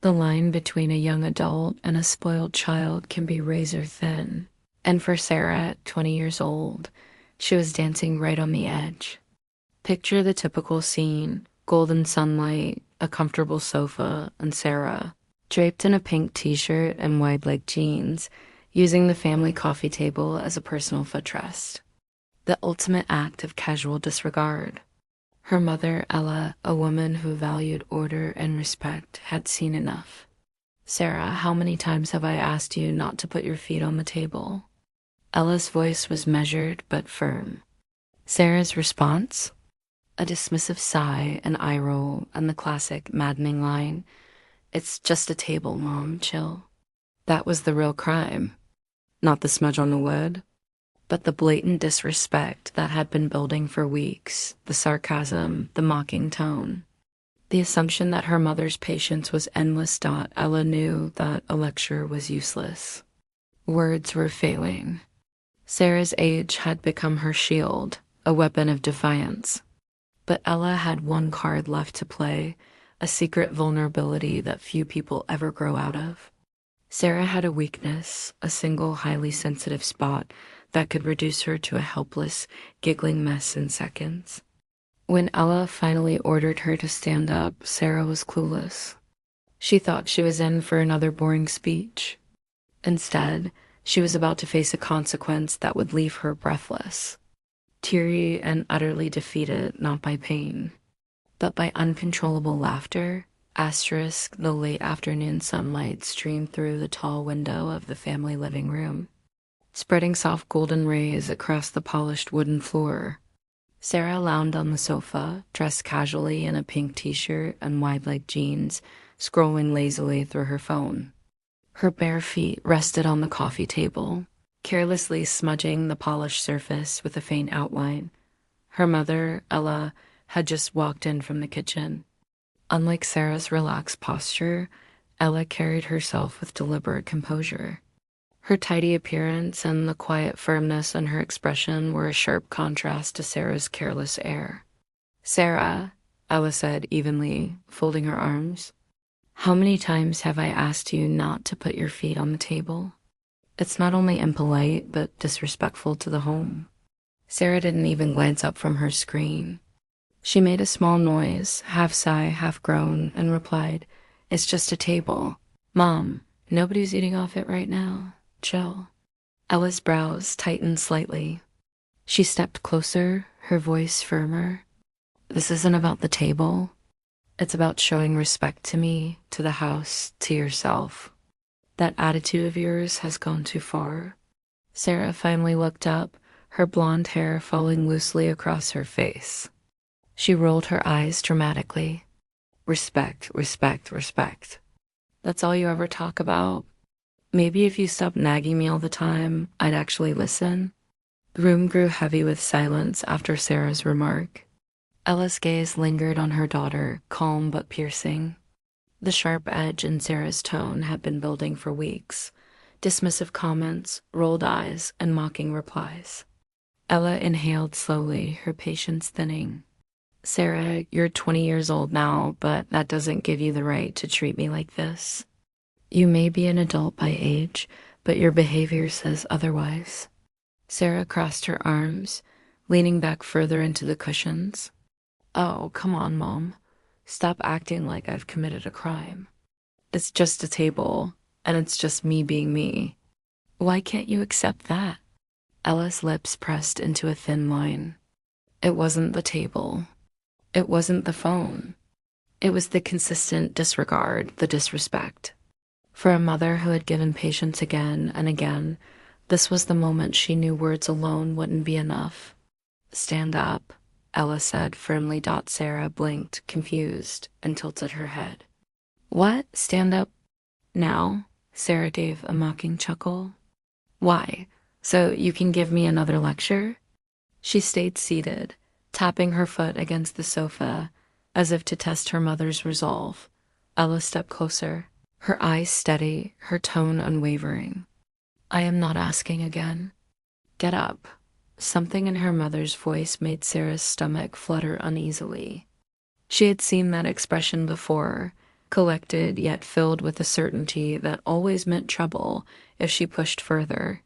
The line between a young adult and a spoiled child can be razor thin. And for Sarah, at 20 years old, she was dancing right on the edge. Picture the typical scene: golden sunlight, a comfortable sofa, and Sarah, draped in a pink t-shirt and wide-leg jeans, using the family coffee table as a personal footrest. The ultimate act of casual disregard. Her mother, Ella, a woman who valued order and respect, had seen enough. "Sarah, how many times have I asked you not to put your feet on the table?" Ella's voice was measured but firm. Sarah's response? A dismissive sigh, an eye roll, and the classic maddening line, "It's just a table, Mom, chill." That was the real crime. Not the smudge on the wood, but the blatant disrespect that had been building for weeks, the sarcasm, the mocking tone. The assumption that her mother's patience was endless. Ella knew that a lecture was useless. Words were failing. Sarah's age had become her shield, a weapon of defiance. But Ella had one card left to play, a secret vulnerability that few people ever grow out of. Sarah had a weakness, a single highly sensitive spot that could reduce her to a helpless, giggling mess in seconds. When Ella finally ordered her to stand up, Sarah was clueless. She thought she was in for another boring speech. Instead, she was about to face a consequence that would leave her breathless, teary and utterly defeated, not by pain, but by uncontrollable laughter. Asterisk, the late afternoon sunlight streamed through the tall window of the family living room, spreading soft golden rays across the polished wooden floor. Sarah lounged on the sofa, dressed casually in a pink t-shirt and wide-leg jeans, scrolling lazily through her phone. Her bare feet rested on the coffee table, carelessly smudging the polished surface with a faint outline. Her mother, Ella, had just walked in from the kitchen. Unlike Sarah's relaxed posture, Ella carried herself with deliberate composure. Her tidy appearance and the quiet firmness in her expression were a sharp contrast to Sarah's careless air. "Sarah," Ella said evenly, folding her arms, "how many times have I asked you not to put your feet on the table? It's not only impolite, but disrespectful to the home." Sarah didn't even glance up from her screen. She made a small noise, half sigh, half groan, and replied, "It's just a table. Mom, nobody's eating off it right now. Chill." Ella's brows tightened slightly. She stepped closer, her voice firmer. "This isn't about the table. It's about showing respect to me, to the house, to yourself. That attitude of yours has gone too far." Sarah finally looked up, her blonde hair falling loosely across her face. She rolled her eyes dramatically. "Respect, respect, respect. That's all you ever talk about? Maybe if you stopped nagging me all the time, I'd actually listen." The room grew heavy with silence after Sarah's remark. Ella's gaze lingered on her daughter, calm but piercing. The sharp edge in Sarah's tone had been building for weeks. Dismissive comments, rolled eyes, and mocking replies. Ella inhaled slowly, her patience thinning. "Sarah, you're 20 years old now, but that doesn't give you the right to treat me like this. You may be an adult by age, but your behavior says otherwise." Sarah crossed her arms, leaning back further into the cushions. "Oh, come on, Mom. Stop acting like I've committed a crime. It's just a table, and it's just me being me. Why can't you accept that?" Ella's lips pressed into a thin line. It wasn't the table. It wasn't the phone. It was the consistent disregard, the disrespect. For a mother who had given patience again and again, this was the moment she knew words alone wouldn't be enough. "Stand up," Ella said firmly. Sarah blinked, confused, and tilted her head. "What? Stand up now?" Sarah gave a mocking chuckle. "Why? So you can give me another lecture?" She stayed seated, tapping her foot against the sofa, as if to test her mother's resolve. Ella stepped closer, her eyes steady, her tone unwavering. "I am not asking again. Get up." Something in her mother's voice made Sarah's stomach flutter uneasily. She had seen that expression before, collected yet filled with a certainty that always meant trouble if she pushed further.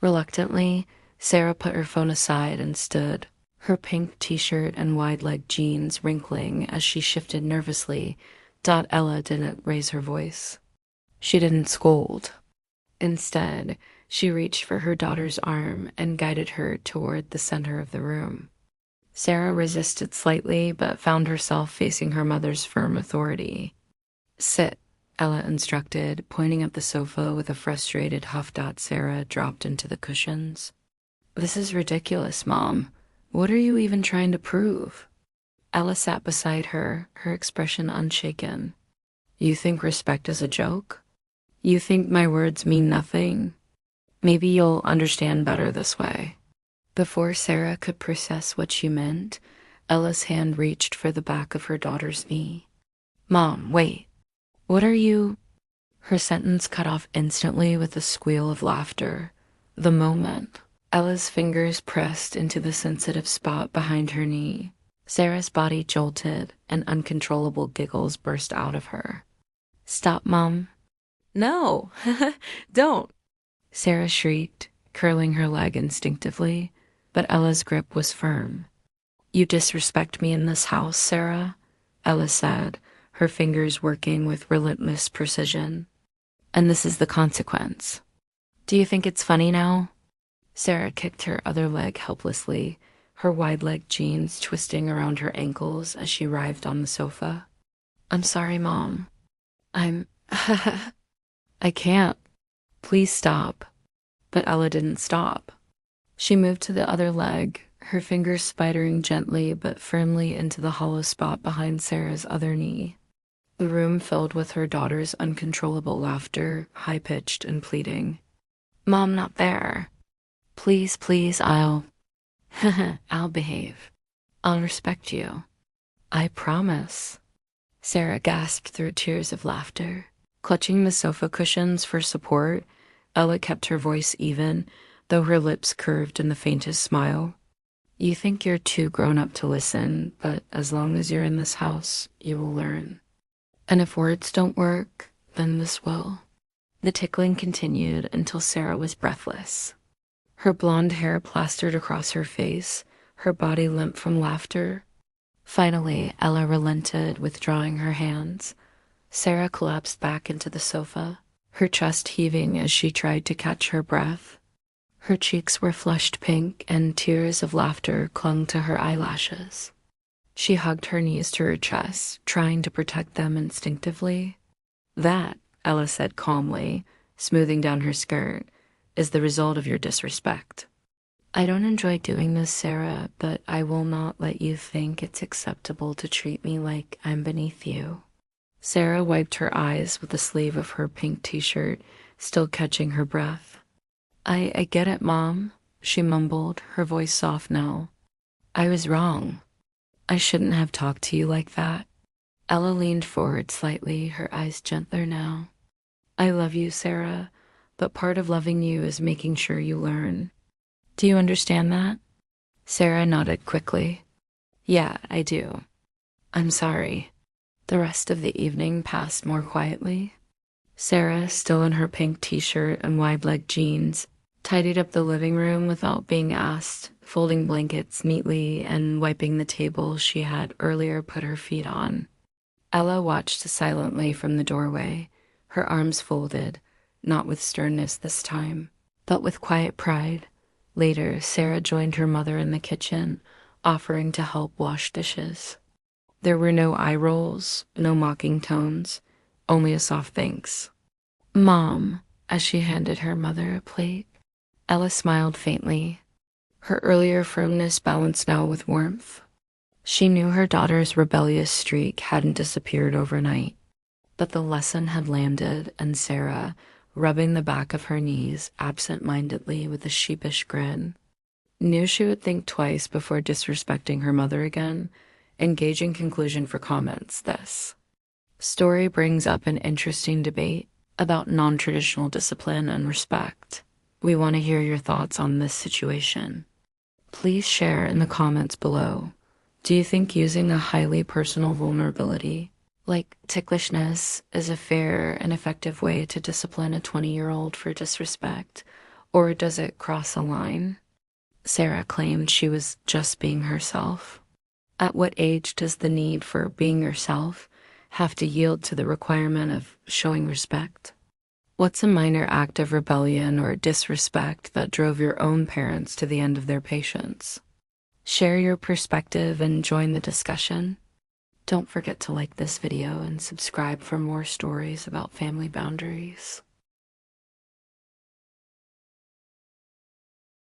Reluctantly, Sarah put her phone aside and stood, her pink t-shirt and wide-leg jeans wrinkling as she shifted nervously. Ella didn't raise her voice. She didn't scold. Instead, she reached for her daughter's arm and guided her toward the center of the room. Sarah resisted slightly, but found herself facing her mother's firm authority. Sit, Ella instructed, pointing at the sofa with a frustrated huff. Sarah dropped into the cushions. This is ridiculous, Mom. What are you even trying to prove? Ella sat beside her, her expression unshaken. You think respect is a joke? You think my words mean nothing? Maybe you'll understand better this way. Before Sarah could process what she meant, Ella's hand reached for the back of her daughter's knee. Mom, wait. What are you? Her sentence cut off instantly with a squeal of laughter. The moment. Ella's fingers pressed into the sensitive spot behind her knee. Sarah's body jolted, and uncontrollable giggles burst out of her. Stop, Mom. No, don't. Sarah shrieked, curling her leg instinctively, but Ella's grip was firm. You disrespect me in this house, Sarah, Ella said, her fingers working with relentless precision. And this is the consequence. Do you think it's funny now? Sarah kicked her other leg helplessly, her wide-leg jeans twisting around her ankles as she writhed on the sofa. I'm sorry, Mom. I can't. Please stop. But Ella didn't stop. She moved to the other leg, her fingers spidering gently but firmly into the hollow spot behind Sarah's other knee. The room filled with her daughter's uncontrollable laughter, high-pitched and pleading. Mom, not there. Please, I'll behave. I'll respect you. I promise. Sarah gasped through tears of laughter. Clutching the sofa cushions for support, Ella kept her voice even, though her lips curved in the faintest smile. You think you're too grown up to listen, but as long as you're in this house, you will learn. And if words don't work, then this will. The tickling continued until Sarah was breathless. Her blonde hair plastered across her face, her body limp from laughter. Finally, Ella relented, withdrawing her hands. Sarah collapsed back into the sofa, her chest heaving as she tried to catch her breath. Her cheeks were flushed pink, and tears of laughter clung to her eyelashes. She hugged her knees to her chest, trying to protect them instinctively. That, Ella said calmly, smoothing down her skirt, is the result of your disrespect. I don't enjoy doing this, Sarah, but I will not let you think it's acceptable to treat me like I'm beneath you. Sarah wiped her eyes with the sleeve of her pink t-shirt, still catching her breath. I get it, Mom, she mumbled, her voice soft now. I was wrong. I shouldn't have talked to you like that. Ella leaned forward slightly, her eyes gentler now. I love you, Sarah, but part of loving you is making sure you learn. Do you understand that? Sarah nodded quickly. Yeah, I do. I'm sorry. The rest of the evening passed more quietly. Sarah, still in her pink t-shirt and wide-leg jeans, tidied up the living room without being asked, folding blankets neatly and wiping the table she had earlier put her feet on. Ella watched silently from the doorway, her arms folded, not with sternness this time, but with quiet pride. Later, Sarah joined her mother in the kitchen, offering to help wash dishes. There were no eye rolls, no mocking tones, only a soft thanks. Mom, as she handed her mother a plate. Ella smiled faintly. Her earlier firmness balanced now with warmth. She knew her daughter's rebellious streak hadn't disappeared overnight, but the lesson had landed, and Sarah, rubbing the back of her knees absent-mindedly with a sheepish grin, knew she would think twice before disrespecting her mother again. Engaging conclusion for comments, this story brings up an interesting debate about non-traditional discipline and respect. We want to hear your thoughts on this situation. Please share in the comments below. Do you think using a highly personal vulnerability Like, ticklishness is a fair and effective way to discipline a 20-year-old for disrespect, or does it cross a line? Sarah claimed she was just being herself. At what age does the need for being yourself have to yield to the requirement of showing respect? What's a minor act of rebellion or disrespect that drove your own parents to the end of their patience? Share your perspective and join the discussion. Don't forget to like this video and subscribe for more stories about family boundaries.